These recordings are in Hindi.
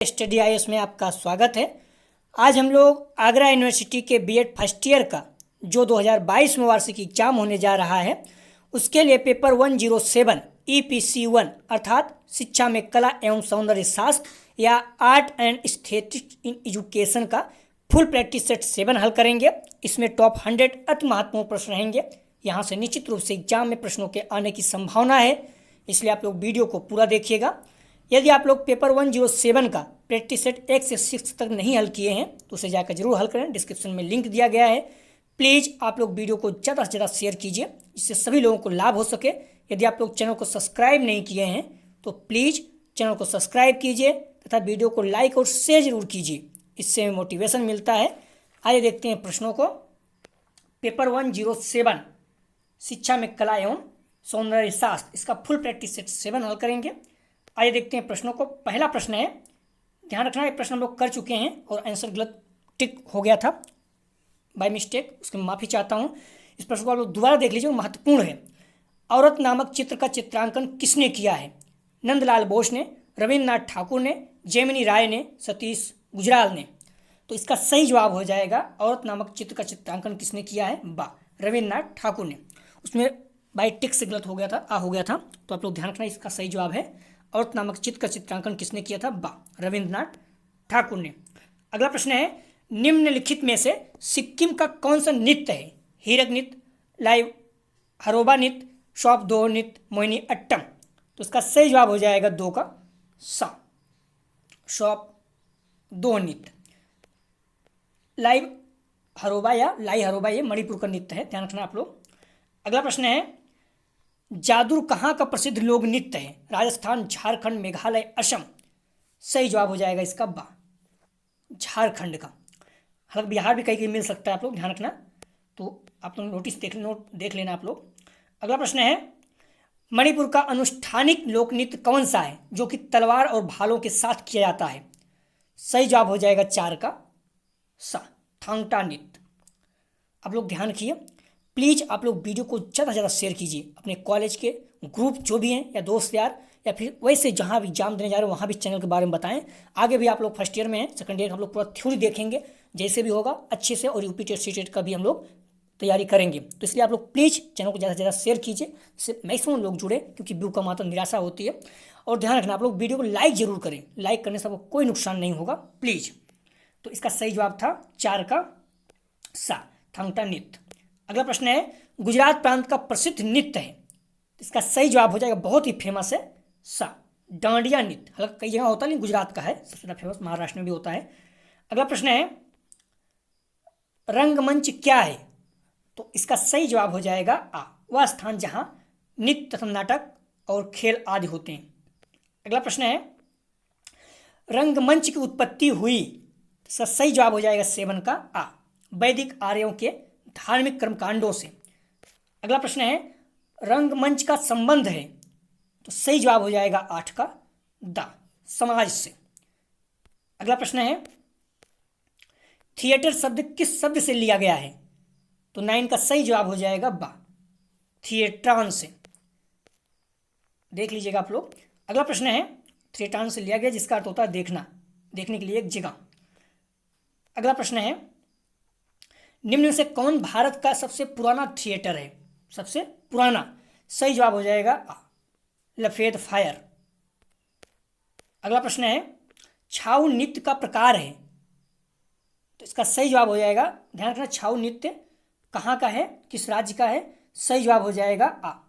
स्टडी आईएएस में आपका स्वागत है। आज हम लोग आगरा यूनिवर्सिटी के बीएड फर्स्ट ईयर का जो 2022 में वार्षिक एग्जाम होने जा रहा है उसके लिए पेपर 107 EPC1 अर्थात शिक्षा में कला एवं सौंदर्य शास्त्र या art and aesthetics in education का फुल प्रैक्टिस सेट 7 हल करेंगे। इसमें टॉप 100 अति महत्वपूर्ण प्रश्न रहेंगे। यहाँ से निश्चित रूप से एग्जाम में प्रश्नों के आने की संभावना है, इसलिए आप लोग वीडियो को पूरा देखिएगा। यदि आप लोग पेपर 107 का प्रैक्टिस सेट 1 से 6 तक नहीं हल किए हैं तो उसे जाकर जरूर हल करें। डिस्क्रिप्शन में लिंक दिया गया है। प्लीज़ आप लोग वीडियो को ज़्यादा से ज़्यादा शेयर कीजिए, जिससे सभी लोगों को लाभ हो सके। यदि आप लोग चैनल को सब्सक्राइब नहीं किए हैं तो प्लीज़ चैनल को सब्सक्राइब कीजिए तथा वीडियो को लाइक और शेयर जरूर कीजिए, इससे मोटिवेशन मिलता है। आइए देखते हैं प्रश्नों को। पेपर 107 शिक्षा में कला एवं सौंदर्य शास्त्र, इसका फुल प्रैक्टिस सेट 7 हल करेंगे। आइए देखते हैं प्रश्नों को। पहला प्रश्न है, ध्यान रखना ये प्रश्न हम लोग कर चुके हैं और आंसर गलत टिक हो गया था बाय मिस्टेक, उसकी माफ़ी चाहता हूँ। इस प्रश्न को आप लोग दोबारा देख लीजिए, महत्वपूर्ण है। औरत नामक चित्र का चित्रांकन किसने किया है? नंदलाल बोस ने, रविन्द्रनाथ ठाकुर ने, जेमिनी राय ने, सतीश गुजराल ने। तो इसका सही जवाब हो जाएगा औरत नामक चित्र का चित्रांकन किसने किया है? रविन्द्रनाथ ठाकुर ने। उसमें बाई टिक से गलत हो गया था, हो गया था, तो आप लोग ध्यान रखना इसका सही जवाब है औरत नामक चित्र का चित्रांकन किसने किया था? रविन्द्रनाथ ठाकुर ने। अगला प्रश्न है, निम्नलिखित में से सिक्किम का कौन सा नृत्य है? हीरक नृत्य, लाइव हरोबा नृत्य, शॉप दो नृत्य, मोहिनी अट्टम। तो इसका सही जवाब हो जाएगा 2 का सा, शॉप दो नृत्य। लाइव हरोबा या लाई हरोबा ये मणिपुर का नृत्य है, ध्यान रखना आप लोग। अगला प्रश्न है, जादुर कहाँ का प्रसिद्ध लोक नृत्य है? राजस्थान, झारखंड, मेघालय, असम। सही जवाब हो जाएगा इसका झारखंड का। हालांकि बिहार भी कहीं कहीं मिल सकता है, आप लोग ध्यान रखना। तो आप लोग नोट देख लेना आप लोग। अगला प्रश्न है, मणिपुर का अनुष्ठानिक लोक नृत्य कौन सा है जो कि तलवार और भालों के साथ किया जाता है? सही जवाब हो जाएगा 4 का सा, थांगटा नृत्य। आप लोग ध्यान रखिए, प्लीज़ आप लोग वीडियो को ज़्यादा से ज़्यादा शेयर कीजिए अपने कॉलेज के ग्रुप जो भी हैं या दोस्त यार, या फिर वैसे जहाँ भी एग्जाम देने जा रहे हो वहाँ भी चैनल के बारे में बताएं। आगे भी आप लोग फर्स्ट ईयर में हैं, सेकंड ईयर हम लोग पूरा थ्योरी देखेंगे जैसे भी होगा अच्छे से, और यूपी टेट सी टेट का भी हम लोग तैयारी करेंगे। तो इसलिए आप लोग प्लीज़ चैनल को ज़्यादा से ज़्यादा शेयर कीजिए, जिससे मैक्सिमम लोग जुड़े, क्योंकि व्यू कम आता निराशा होती है। और ध्यान रखना आप लोग वीडियो को लाइक जरूर करें, लाइक करने से आपको कोई नुकसान नहीं होगा प्लीज़। तो इसका सही जवाब था 4 का सा, थांगटा नृत्य। अगला प्रश्न है, गुजरात प्रांत का प्रसिद्ध नृत्य है? इसका सही जवाब हो जाएगा, बहुत ही फेमस है सा, डांडिया नृत्य। हालांकि कई जगह होता नहीं, गुजरात का है सबसे ज़्यादा फेमस, महाराष्ट्र में भी होता है। अगला प्रश्न है, रंगमंच क्या है? तो इसका सही जवाब हो जाएगा वह स्थान जहां नृत्य तथा नाटक और खेल आदि होते हैं। अगला प्रश्न है, रंगमंच की उत्पत्ति हुई? इसका सही जवाब हो जाएगा 7 का वैदिक आर्यों के धार्मिक कर्मकांडों से। अगला प्रश्न है, रंगमंच का संबंध है? तो सही जवाब हो जाएगा 8 का समाज से। अगला प्रश्न है, थिएटर शब्द किस शब्द से लिया गया है? तो 9 का सही जवाब हो जाएगा थिएट्रॉन से। देख लीजिएगा आप लोग। अगला प्रश्न है, थिएट्रॉन से लिया गया जिसका अर्थ होता है देखना, देखने के लिए एक जगह। अगला प्रश्न है, निम्न में से कौन भारत का सबसे पुराना थिएटर है? सबसे पुराना, सही जवाब हो जाएगा लफेद फायर। अगला प्रश्न है, छाऊ नृत्य का प्रकार है? तो इसका सही जवाब हो जाएगा, ध्यान रखना, छाऊ नृत्य कहाँ का है, किस राज्य का है? सही जवाब हो जाएगा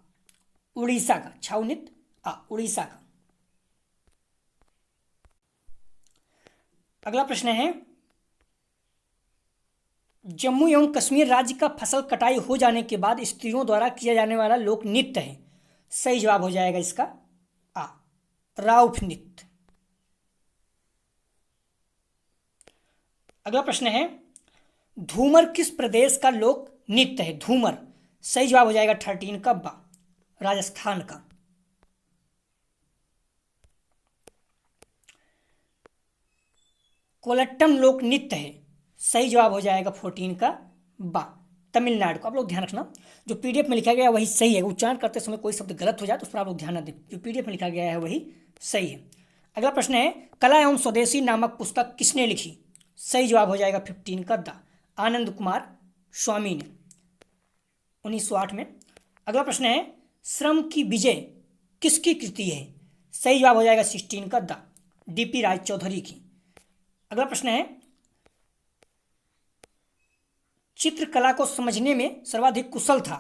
उड़ीसा का। छाऊ नृत्य उड़ीसा का। अगला प्रश्न है, जम्मू एवं कश्मीर राज्य का फसल कटाई हो जाने के बाद स्त्रियों द्वारा किया जाने वाला लोक नृत्य है? सही जवाब हो जाएगा इसका राउफ नृत्य। अगला प्रश्न है, धूमर किस प्रदेश का लोक नृत्य है? धूमर, सही जवाब हो जाएगा 13 का राजस्थान का। कोलट्टम लोक नृत्य है? सही जवाब हो जाएगा 14 का तमिलनाडु का। आप लोग ध्यान रखना, जो पीडीएफ में लिखा गया है वही सही है। उच्चारण करते समय कोई शब्द गलत हो जाए तो उस पर आप लोग ध्यान न दें, जो पीडीएफ में लिखा गया है वही सही है। अगला प्रश्न है, कला एवं स्वदेशी नामक पुस्तक किसने लिखी? सही जवाब हो जाएगा 15 का द, आनंद कुमार स्वामी ने 1908 में। अगला प्रश्न है, श्रम की विजय किसकी कृति है? सही जवाब हो जाएगा 16 का द, डीपी राय चौधरी की। अगला प्रश्न है, चित्रकला को समझने में सर्वाधिक कुशल था?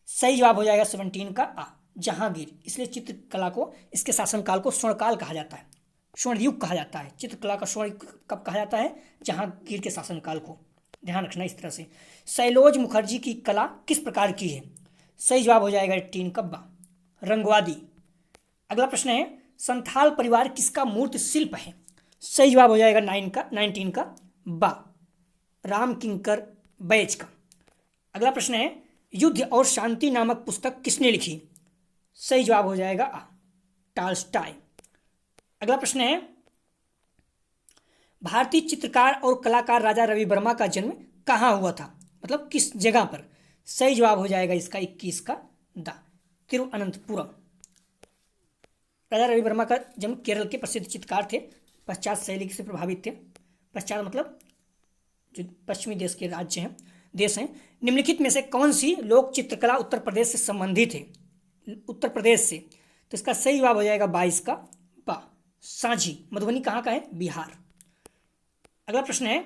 सही जवाब हो जाएगा 17 का आ, जहांगीर। इसलिए चित्रकला को, इसके शासनकाल को स्वर्णकाल कहा जाता है, स्वर्ण युग कहा जाता है। चित्रकला का स्वर्ण कब कहा जाता है? जहांगीर के शासनकाल को। ध्यान रखना इस तरह से। सैलोज मुखर्जी की कला किस प्रकार की है? सही जवाब हो जाएगा 18 का बा, रंगवादी। अगला प्रश्न है, संथाल परिवार किसका मूर्त शिल्प है? सही जवाब हो जाएगा 19 का बा, राम किंकर बैच का। अगला प्रश्न है, युद्ध और शांति नामक पुस्तक किसने लिखी? सही जवाब हो जाएगा आ, टॉल्स्टॉय। अगला प्रश्न है, भारतीय चित्रकार और कलाकार राजा रवि वर्मा का जन्म कहाँ हुआ था? मतलब किस जगह पर? सही जवाब हो जाएगा इसका 21 का द, तिरुअनंतपुरम। राजा रवि वर्मा का जन्म केरल के प्रसिद्ध चित्रकार थे, पश्चात शैली से प्रभावित थे। पश्चात मतलब जो पश्चिमी देश के राज्य हैं, देश हैं। निम्नलिखित में से कौन सी लोक चित्रकला उत्तर प्रदेश से संबंधित है? उत्तर प्रदेश से, तो इसका सही जवाब हो जाएगा 22 का बा, सांझी। मधुबनी कहाँ का है? बिहार। अगला प्रश्न है,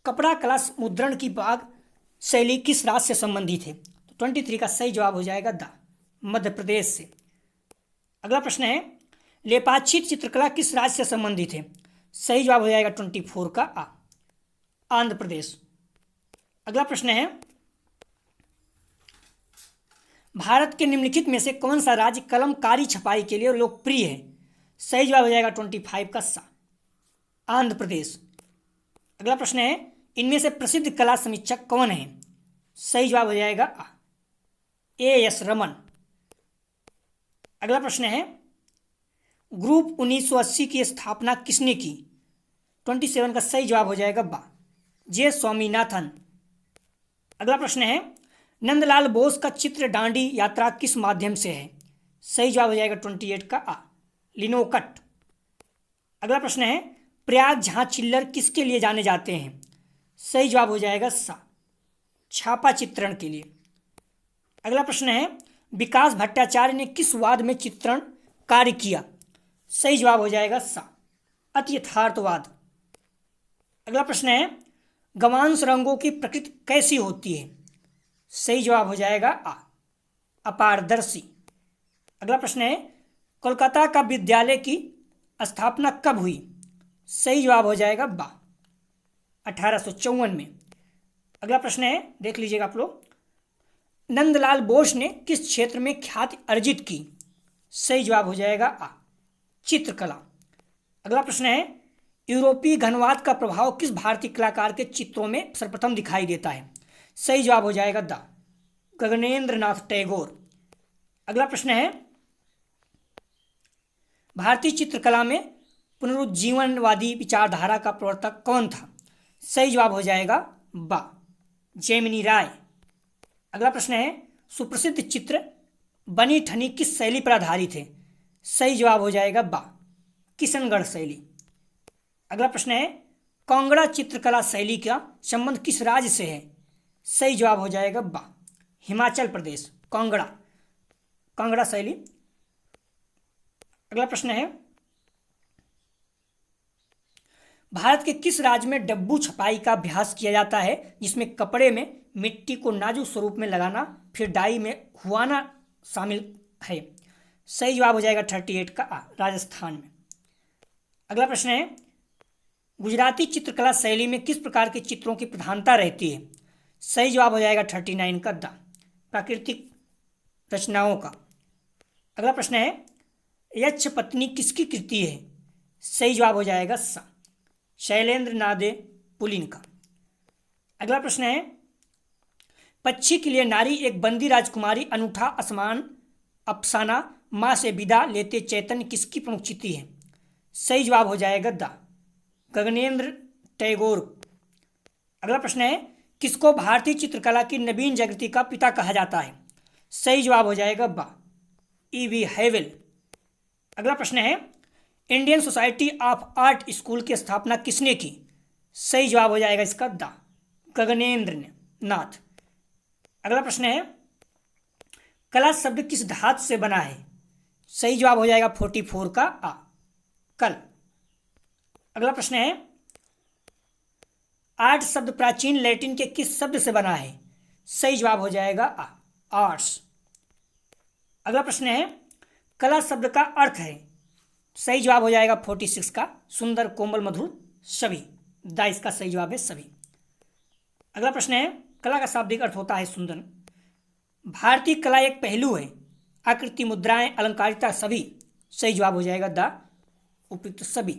कपड़ा कला मुद्रण की बाग शैली किस राज्य से संबंधित है? तो 23 का सही जवाब हो जाएगा द, मध्य प्रदेश से। अगला प्रश्न है, लेपाक्षी चित्रकला किस राज्य से संबंधित है? सही जवाब हो जाएगा 24 का आ, आंध्र प्रदेश। अगला प्रश्न है, भारत के निम्नलिखित में से कौन सा राज्य कलमकारी छपाई के लिए लोकप्रिय है? सही जवाब हो जाएगा 25 का सा, आंध्र प्रदेश। अगला प्रश्न है, इनमें से प्रसिद्ध कला समीक्षक कौन है? सही जवाब हो जाएगा आ, एएस रमन। अगला प्रश्न है, ग्रुप 1980 की स्थापना किसने की? 27 का सही जवाब हो जाएगा बा, जे स्वामीनाथन। अगला प्रश्न है, नंदलाल बोस का चित्र डांडी यात्रा किस माध्यम से है? सही जवाब हो जाएगा 28 का आ, लिनोकट। अगला प्रश्न है, प्रयाग जहां चिल्लर किसके लिए जाने जाते हैं? सही जवाब हो जाएगा सा, छापा चित्रण के लिए। अगला प्रश्न है, विकास भट्टाचार्य ने किस वाद में चित्रण कार्य किया? सही जवाब हो जाएगा सा, अति यथार्थवाद। अगला प्रश्न है, गवांश रंगों की प्रकृति कैसी होती है? सही जवाब हो जाएगा आ, अपारदर्शी। अगला प्रश्न है, कोलकाता का विद्यालय की स्थापना कब हुई? सही जवाब हो जाएगा बा, 1854 में। अगला प्रश्न है, देख लीजिएगा आप लोग, नंदलाल बोस ने किस क्षेत्र में ख्याति अर्जित की? सही जवाब हो जाएगा आ, चित्रकला। अगला प्रश्न है, यूरोपीय घनवाद का प्रभाव किस भारतीय कलाकार के चित्रों में सर्वप्रथम दिखाई देता है? सही जवाब हो जाएगा द, गगनेंद्र नाथ टैगोर। अगला प्रश्न है, भारतीय चित्रकला में पुनरुज्जीवनवादी विचारधारा का प्रवर्तक कौन था? सही जवाब हो जाएगा बा, जेमिनी राय। अगला प्रश्न है, सुप्रसिद्ध चित्र बनी ठनी किस शैली पर आधारित है? सही जवाब हो जाएगा बा, किशनगढ़ शैली। अगला प्रश्न है, कांगड़ा चित्रकला शैली का संबंध किस राज्य से है? सही जवाब हो जाएगा बा, हिमाचल प्रदेश, कांगड़ा शैली। अगला प्रश्न है, भारत के किस राज्य में डब्बू छपाई का अभ्यास किया जाता है, जिसमें कपड़े में मिट्टी को नाजुक स्वरूप में लगाना फिर डाई में हुआना शामिल है? सही जवाब हो जाएगा 38 का आ, राजस्थान में। अगला प्रश्न है, गुजराती चित्रकला शैली में किस प्रकार के चित्रों की प्रधानता रहती है? सही जवाब हो जाएगा 39 का द, प्राकृतिक रचनाओं का। अगला प्रश्न है, यक्ष पत्नी किसकी कृति है? सही जवाब हो जाएगा सा, शैलेंद्र नादे पुलिन का। अगला प्रश्न है, पक्षी के लिए नारी एक बंदी राजकुमारी अनूठा आसमान अफसाना माँ से विदा लेते चैतन्य किसकी प्रमुख चिति है? सही जवाब हो जाएगा द, गगनेंद्र टैगोर। अगला प्रश्न है, किसको भारतीय चित्रकला की नवीन जागृति का पिता कहा जाता है? सही जवाब हो जाएगा बा, ई.वी. हैवेल। अगला प्रश्न है, Indian society of art school की स्थापना किसने की? सही जवाब हो जाएगा इसका द गगनेंद्र नाथ। अगला प्रश्न है कला शब्द किस धातु से बना है? सही जवाब हो जाएगा 44 का आ, कल। अगला प्रश्न है आर्ट शब्द प्राचीन लैटिन के किस शब्द से बना है? सही जवाब हो जाएगा आ, आर्ट्स। अगला प्रश्न है कला शब्द का अर्थ है? सही जवाब हो जाएगा 46 का सुंदर, कोमल, मधुर, सभी। द इसका सही जवाब है सभी। अगला प्रश्न है कला का शाब्दिक अर्थ होता है सुंदर। भारतीय कला एक पहलू है, आकृति, मुद्राएं, अलंकारिता, सभी। सही जवाब हो जाएगा द उपयुक्त सभी।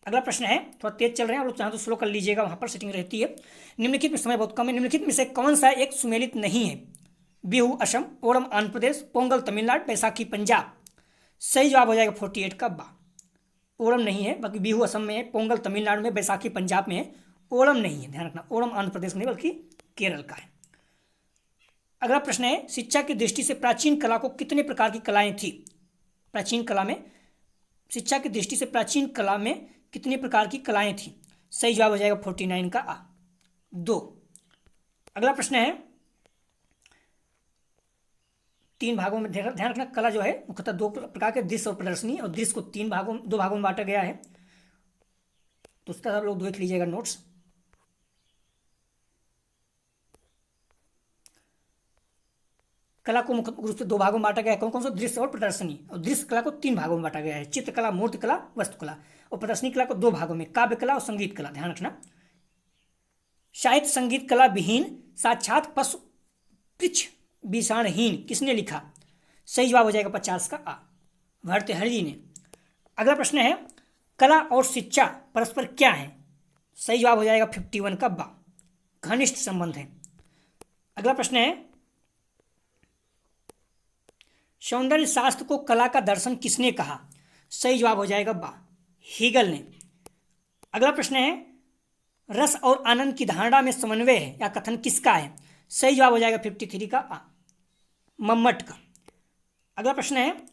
अगला प्रश्न है थोड़ा तेज चल रहे हैं आप लोग, चाहे तो स्लो कर लीजिएगा, वहां पर सेटिंग रहती है। निम्नलिखित में समय बहुत कम है, निम्नलिखित में से कौन सा एक सुमेलित नहीं है? बिहू असम, ओणम आंध्र प्रदेश, पोंगल तमिलनाडु, बैसाखी पंजाब। सही जवाब हो जाएगा 48 का बा। ओणम नहीं है, बाकी बिहू असम में है, पोंगल तमिलनाडु में, बैसाखी पंजाब में है, ओणम नहीं है। ध्यान रखना ओणम आंध्र प्रदेश नहीं बल्कि केरल का है। अगला प्रश्न है शिक्षा की दृष्टि से प्राचीन कला को कितने प्रकार की कलाएं थी? प्राचीन कला में शिक्षा की दृष्टि से प्राचीन कला में कितने प्रकार की कलाएं थी? सही जवाब हो जाएगा 49 का आ, 2। अगला प्रश्न है 3 भागों में ध्यान रखना कला जो है मुख्यतः 2 प्रकार के दृश्य और प्रदर्शनी, और दृश्य को 2 भागों में बांटा गया है, तो उसका आप लोग देख लीजिएगा नोट्स। कला को मुख्य रूप से 2 भागों में बांटा गया है, कौन कौन सा? दृश्य और प्रदर्शनी। और दृश्य कला को 3 भागों में बांटा गया है, चित्रकला, मूर्तिकला, वस्तुकला। और प्रदर्शनी कला को 2 भागों में, काव्य कला और संगीत कला। ध्यान रखना साहित्य संगीत कला विहीन साक्षात पशु पृच्छ विषाणहीन किसने लिखा? सही जवाब हो जाएगा 50 का आ, भर्तृहरि ने। अगला प्रश्न है कला और शिक्षा परस्पर क्या है? सही जवाब हो जाएगा 51 का बा, घनिष्ठ संबंध है। अगला प्रश्न है सौंदर्य शास्त्र को कला का दर्शन किसने कहा? सही जवाब हो जाएगा बा, हीगल ने। अगला प्रश्न है रस और आनंद की धारणा में समन्वय है या कथन किसका है? सही जवाब हो जाएगा 53 का आ, मम्मट का। अगला प्रश्न है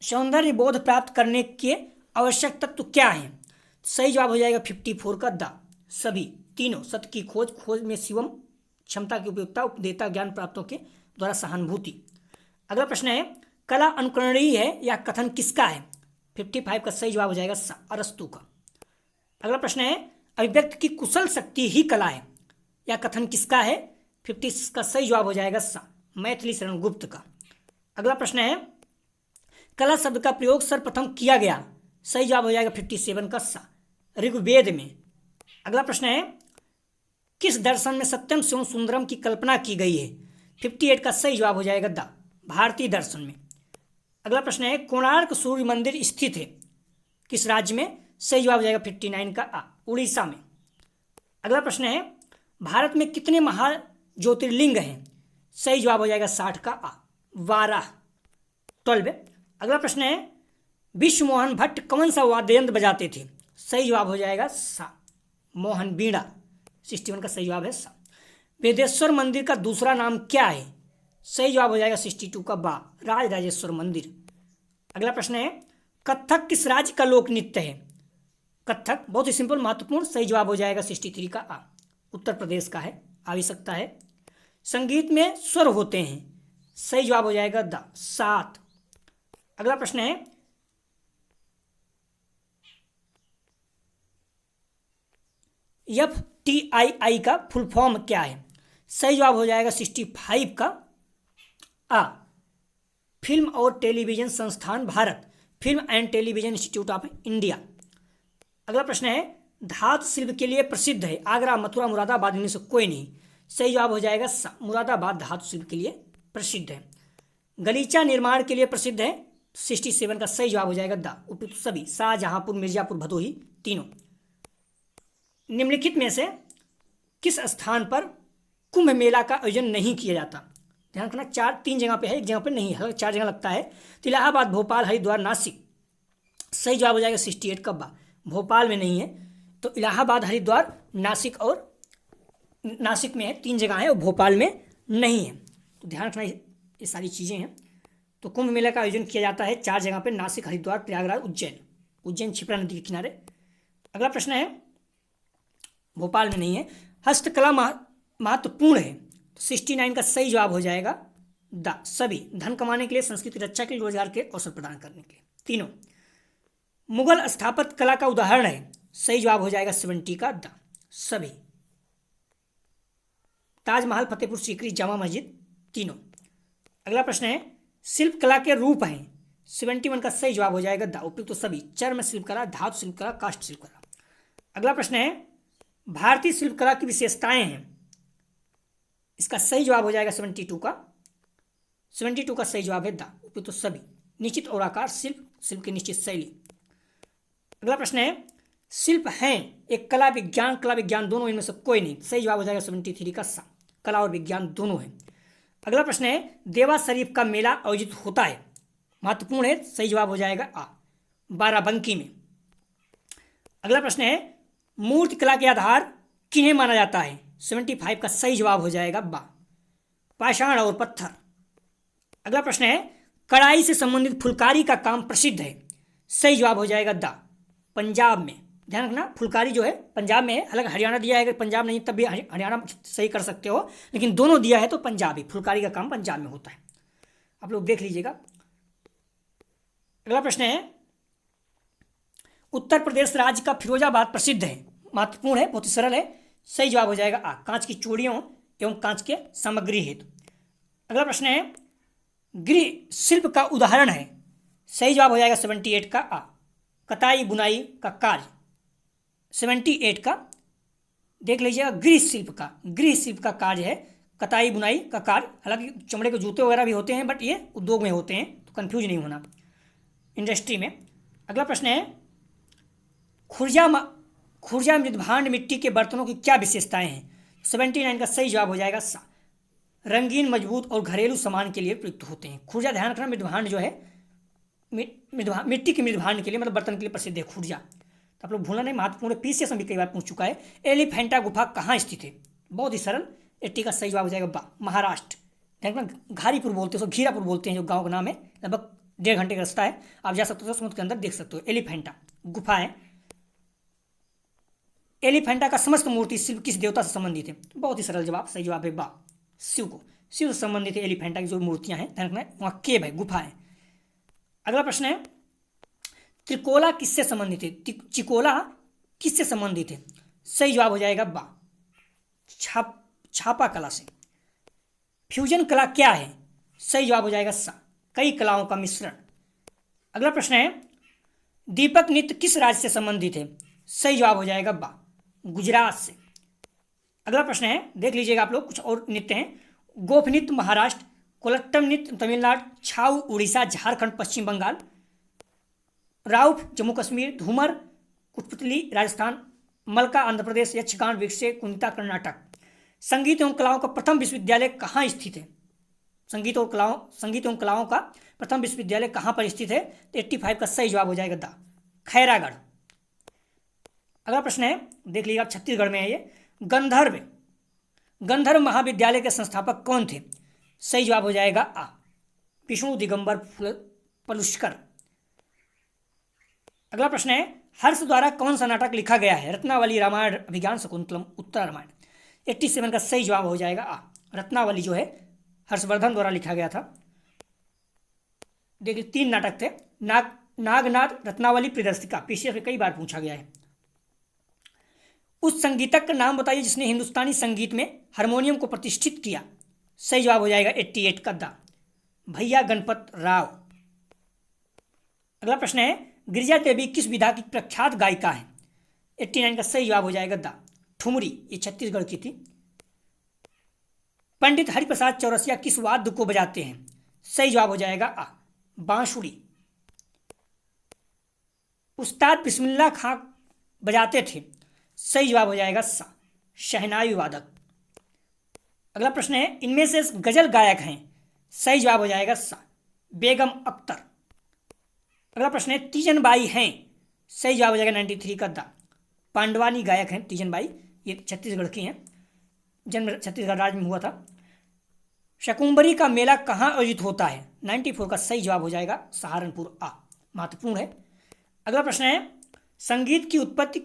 सौंदर्य बोध प्राप्त करने के आवश्यक तत्व क्या है? सही जवाब हो जाएगा 54 का द सभी, तीनों। सत्य की खोज, खोज में शिवम, क्षमता की उपयोगिता, उपदेता ज्ञान प्राप्तों के द्वारा सहानुभूति। अगला प्रश्न है कला अनुकरणीय है या कथन किसका है? 55 का सही जवाब हो जाएगा अरस्तु का। अगला प्रश्न है अभिव्यक्ति की कुशल शक्ति ही कला है या कथन किसका है? 56 का सही जवाब हो जाएगा मैथिली शरण गुप्त का। अगला प्रश्न है कला शब्द का प्रयोग सर्वप्रथम किया गया? सही जवाब हो जाएगा 57 का ऋग्वेद में। अगला प्रश्न है किस दर्शन में सत्यम शिवम सुंदरम की कल्पना की गई है? 58 का सही जवाब हो जाएगा द भारतीय दर्शन में। अगला प्रश्न है कोणार्क सूर्य मंदिर स्थित है किस राज्य में? सही जवाब हो जाएगा 59 का आ, उड़ीसा में। अगला प्रश्न है भारत में कितने महाज्योतिर्लिंग हैं? सही जवाब हो जाएगा 60 का आ, 12, 12। अगला प्रश्न है विश्व मोहन भट्ट कौन सा वाद्य यंत्र बजाते थे? सही जवाब हो जाएगा मोहन बीड़ा, 61 का सही जवाब है वेदेश्वर मंदिर का दूसरा नाम क्या है? सही जवाब हो जाएगा 62 का बा, राज राजेश्वर मंदिर। अगला प्रश्न है कथक किस राज्य का लोक नृत्य है? कथक बहुत ही सिंपल महत्वपूर्ण, सही जवाब हो जाएगा 63 का आ, उत्तर प्रदेश का है, आ भी सकता है। संगीत में स्वर होते हैं? सही जवाब हो जाएगा द 7। अगला प्रश्न है FTII का फुल फॉर्म क्या है? सही जवाब हो जाएगा 65 का आ, फिल्म और टेलीविजन संस्थान Bharat, film and television institute of India. अगला प्रश्न है धातु शिल्प के लिए प्रसिद्ध है आगरा, मथुरा, मुरादाबाद, इनमें से कोई नहीं। सही जवाब हो जाएगा मुरादाबाद धातु शिल्प के लिए प्रसिद्ध है। गलीचा निर्माण के लिए प्रसिद्ध है? 67 का सही जवाब हो जाएगा द उपयुक्त सभी, शाहजहांपुर, मिर्जापुर, भदोही, तीनों। निम्नलिखित में से किस स्थान पर कुंभ मेला का आयोजन नहीं किया जाता? ध्यान रखना 3 जगह पे है, एक जगह पे नहीं है, 4 जगह लगता है। तो इलाहाबाद, भोपाल, हरिद्वार, नासिक। सही जवाब हो जाएगा 68 का बा, भोपाल में नहीं है। तो इलाहाबाद, हरिद्वार, नासिक और नासिक में है, 3 जगह है और भोपाल में नहीं है। तो ध्यान रखना ये सारी चीज़ें हैं। तो कुंभ मेला का आयोजन किया जाता है 4 जगह पे, नासिक, हरिद्वार, प्रयागराज, उज्जैन। उज्जैन क्षिप्रा नदी के किनारे। अगला प्रश्न है, भोपाल में नहीं है। हस्तकला महत्वपूर्ण है, 69 का सही जवाब हो जाएगा द सभी। धन कमाने के लिए, संस्कृति रक्षा के लिए, रोजगार के अवसर प्रदान करने के लिए, तीनों। मुगल स्थापत्य कला का उदाहरण है, सही जवाब हो जाएगा 70 का द सभी। ताजमहल, फतेहपुर सीकरी, जामा मस्जिद, तीनों। अगला प्रश्न है, शिल्प कला के रूप हैं, 71 का सही जवाब हो जाएगा द उपयुक्त तो सभी। चर्म शिल्पकला, धातु शिल्पकला, काष्ठ शिल्पकला। अगला प्रश्न है, भारतीय शिल्पकला की विशेषताएं हैं, इसका सही जवाब हो जाएगा 72 का। 72 का सही जवाब है द उपयुक्त तो सभी। निश्चित और आकार शिल्प, शिल्प की निश्चित शैली। अगला प्रश्न है, शिल्प हैं एक कला विज्ञान दोनों, इनमें से कोई नहीं, सही जवाब हो जाएगा 73 का सा। कला और विज्ञान दोनों है। अगला प्रश्न है, देवा शरीफ का मेला आयोजित होता है, महत्वपूर्ण है, सही जवाब हो जाएगा आ बाराबंकी में। अगला प्रश्न है, मूर्ति कला के आधार किन्हें माना जाता है, 75 का सही जवाब हो जाएगा बा पाषाण और पत्थर। अगला प्रश्न है, कढ़ाई से संबंधित फुलकारी का काम प्रसिद्ध है, सही जवाब हो जाएगा द पंजाब में। ध्यान रखना, फुलकारी जो है पंजाब में है, हालांकि हरियाणा दिया है, अगर पंजाब नहीं तब भी हरियाणा सही कर सकते हो, लेकिन दोनों दिया है तो पंजाबी फुलकारी का काम पंजाब में होता है, आप लोग देख लीजिएगा। अगला प्रश्न है, उत्तर प्रदेश राज्य का फिरोजाबाद प्रसिद्ध है, महत्वपूर्ण है, बहुत ही सरल है, सही जवाब हो जाएगा आ कांच की चूड़ियों एवं कांच के सामग्री हेतु। अगला प्रश्न है, गृह शिल्प का उदाहरण है, सही जवाब हो जाएगा 78 का आ कताई बुनाई का कार्य। 78 का देख लीजिएगा, गृह शिल्प का कार्य है, कताई बुनाई का कार्य। हालांकि चमड़े के जूते वगैरह भी होते हैं, बट ये उद्योग में होते हैं, तो कंफ्यूज नहीं होना, इंडस्ट्री में। अगला प्रश्न है, खुर्जा मृदभांड मिट्टी के बर्तनों की क्या विशेषताएं हैं, 79 का सही जवाब हो जाएगा सा रंगीन, मजबूत और घरेलू सामान के लिए प्रयुक्त होते हैं। खुर्जा, ध्यान रखना, मृदभांड जो है मिट्टी के मृदभांड के लिए, मतलब बर्तन के लिए प्रसिद्ध है खुर्जा, तो आप लोग भूलना नहीं, महत्वपूर्ण है, पीसीएस में भी कई बार पूछ चुका है। एलिफेंटा गुफा कहाँ स्थित है, बहुत ही सरल, 80 का सही जवाब हो जाएगा बा महाराष्ट्र। ध्यान रखना, घारीपुर बोलते हैं, उसको घीरापुर बोलते हैं, जो गाँव का नाम है, लगभग 1.5 घंटे का रास्ता है, आप जा सकते हो, समुद्र के अंदर देख सकते हो, एलिफेंटा गुफा है। एलिफेंटा का समस्त मूर्ति शिल्प किस देवता से संबंधित है, बहुत ही सरल जवाब, सही जवाब है बा शिव को, शिव से संबंधित है एलिफेंटा की जो मूर्तियां हैं, ध्यान रखना, वहाँ केव है, गुफा है। अगला प्रश्न है, त्रिकोला किससे संबंधित है, चिकोला किससे संबंधित है, सही जवाब हो जाएगा बा छापा कला से। फ्यूजन कला क्या है, सही जवाब हो जाएगा सा कई कलाओं का मिश्रण। अगला प्रश्न है, दीपक नृत्य किस राज्य से संबंधित है, सही जवाब हो जाएगा बा गुजरात से। अगला प्रश्न है, देख लीजिएगा आप लोग, कुछ और नृत्य हैं, गोफ नृत्य महाराष्ट्र, कोलट्टम नृत्य तमिलनाडु, छाऊ उड़ीसा, झारखंड, पश्चिम बंगाल, राउफ जम्मू कश्मीर, धूमर कुटपुतली राजस्थान, मलका आंध्र प्रदेश, यक्षगान विक्षे कुंता कर्नाटक। संगीत एवं कलाओं का प्रथम विश्वविद्यालय कहाँ स्थित है, संगीत एवं कलाओं का प्रथम विश्वविद्यालय कहाँ पर स्थित है, तो 85 का सही जवाब हो जाएगा द खैरागढ़। अगला प्रश्न है, देख लीजिए आप, छत्तीसगढ़ में है ये, गंधर्व महाविद्यालय के संस्थापक कौन थे, सही जवाब हो जाएगा आ विष्णु दिगंबर पलुष्कर। अगला प्रश्न है, हर्ष द्वारा कौन सा नाटक लिखा गया है, रत्नावली, रामायण, अभिज्ञान, शकुंतलम, उत्तर रामायण। 87 का सही जवाब हो जाएगा आ रत्नावली, जो है हर्षवर्धन द्वारा लिखा गया था। देखिए 3 नाटक थे, नागनाथ, रत्नावली, प्रियदर्शिका, पीसीएस में कई बार पूछा गया है। उस संगीतक का नाम बताइए जिसने हिंदुस्तानी संगीत में हारमोनियम को प्रतिष्ठित किया, सही जवाब हो जाएगा 88 का दा भैया गणपत राव। अगला प्रश्न है, गिरिजा देवी किस विधा की प्रख्यात गायिका है, 89 का सही जवाब हो जाएगा दा ठुमरी, ये छत्तीसगढ़ की थी। पंडित हरिप्रसाद चौरसिया किस वाद्य को बजाते हैं, सही जवाब हो जाएगा आ बांसुरी। उस्ताद बिस्मिल्लाह खां बजाते थे, सही जवाब हो जाएगा सा शहनाई वादक। अगला प्रश्न है, इनमें से गजल गायक हैं, सही जवाब हो जाएगा सा बेगम अख्तर। अगला प्रश्न है, तीजन बाई हैं, सही जवाब हो जाएगा 93 का दा पांडवानी गायक हैं तीजन बाई, ये छत्तीसगढ़ की हैं। जन्म छत्तीसगढ़ राज्य में हुआ था। शकुम्भरी का मेला कहाँ आयोजित होता है? 94 का सही जवाब हो जाएगा सहारनपुर आ। महत्वपूर्ण है। अगला प्रश्न है, संगीत की उत्पत्ति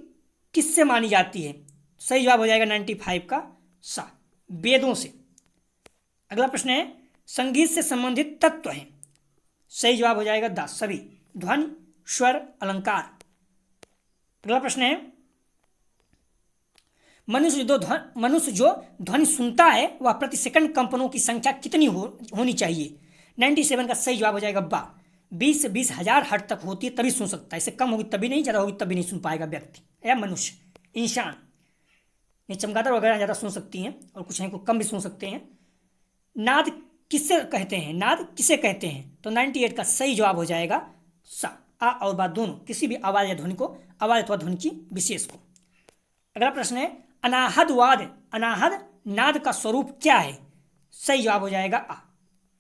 किससे मानी जाती है? सही जवाब हो जाएगा 95 का सा, वेदों से। अगला प्रश्न है, संगीत से संबंधित तत्व हैं। सही जवाब हो जाएगा द सभी, ध्वनि, स्वर, अलंकार। अगला प्रश्न है, मनुष्य जो ध्वनि सुनता है वह प्रति सेकंड कंपनों की संख्या कितनी होनी चाहिए? 97 का सही जवाब हो जाएगा बा, 20 से 20,000 हर्ट्ज तक होती है तभी सुन सकता है। इससे कम होगी तभी नहीं, ज़्यादा होगी तभी नहीं सुन पाएगा व्यक्ति या मनुष्य, इंसान। ये चमगादड़ वगैरह ज़्यादा सुन सकती हैं और कुछ हैं को कम भी सुन सकते हैं। नाद किससे कहते हैं? नाद किसे कहते हैं? तो 98 का सही जवाब हो जाएगा सा, आ और बा दोनों, किसी भी आवाज़ या ध्वनि को, आवाज़ अथवा ध्वनि की विशेष को। अगला प्रश्न है, अनाहद नाद का स्वरूप क्या है? सही जवाब हो जाएगा आ,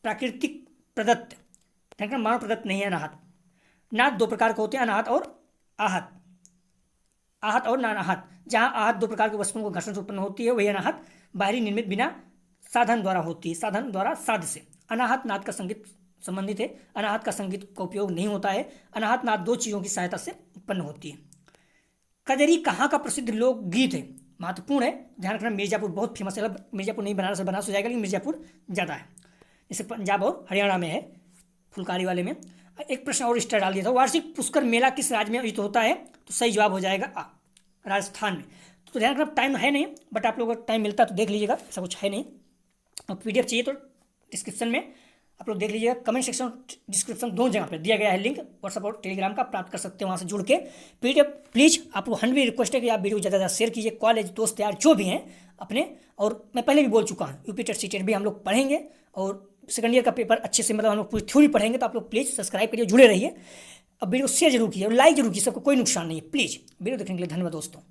प्राकृतिक प्रदत्त। मानव प्रदत्त नहीं है अनाहत। नाद दो प्रकार के होते हैं, अनाहत और आहत। आहत और नानाहत। जहाँ आहत दो प्रकार के वस्तुओं को घर्षण से उत्पन्न होती है वही अनाहत बाहरी निर्मित बिना साधन द्वारा होती है, साधन द्वारा साध से। अनाहत नाद का संगीत संबंधित है, अनाहत का संगीत का उपयोग नहीं होता है। अनाहत नाद दो चीज़ों की सहायता से उत्पन्न होती है। कजरी कहाँ का प्रसिद्ध लोकगीत है? महत्वपूर्ण है, ध्यान रखना। मिर्जापुर बहुत फेमस है, मिर्जापुर नहीं बनारस, बनारस हो जाएगा लेकिन मिर्जापुर ज़्यादा है, जैसे पंजाब और हरियाणा में है, फुलकारी वाले में। एक प्रश्न और इस तरह डाल दिया था, वार्षिक पुष्कर मेला किस राज्य में आयोजित होता है? तो सही जवाब हो जाएगा आ, राजस्थान में। तो ध्यान रखना, टाइम है नहीं, बट आप लोगों को टाइम मिलता है तो देख लीजिएगा, ऐसा कुछ है नहीं। और PDF चाहिए तो डिस्क्रिप्शन में आप लोग देख लीजिएगा, कमेंट सेक्शन डिस्क्रिप्शन दोनों जगह पर दिया गया है लिंक, व्हाट्सअप और टेलीग्राम का, प्राप्त कर सकते हैं वहाँ से जुड़ के PDF। प्लीज़ आप लोग 100 रिक्वेस्ट है कि आप वीडियो ज़्यादा से ज़्यादा शेयर कीजिए। कॉलेज दोस्त यार जो भी हैं अपने, और मैं पहले भी बोल चुका हूँ यूपी टेट सीटेट भी हम लोग पढ़ेंगे और सेकंड ईयर का पेपर अच्छे से, मतलब हम लोग पूरी थ्योरी पढ़ेंगे। तो आप लोग प्लीज़ सब्सक्राइब करिए, जुड़े रहिए। अब वीडियो शेयर जरूर कीजिए और लाइक जरूर कीजिए, सबको कोई नुकसान नहीं है। प्लीज़ वीडियो देखने के लिए धन्यवाद दोस्तों।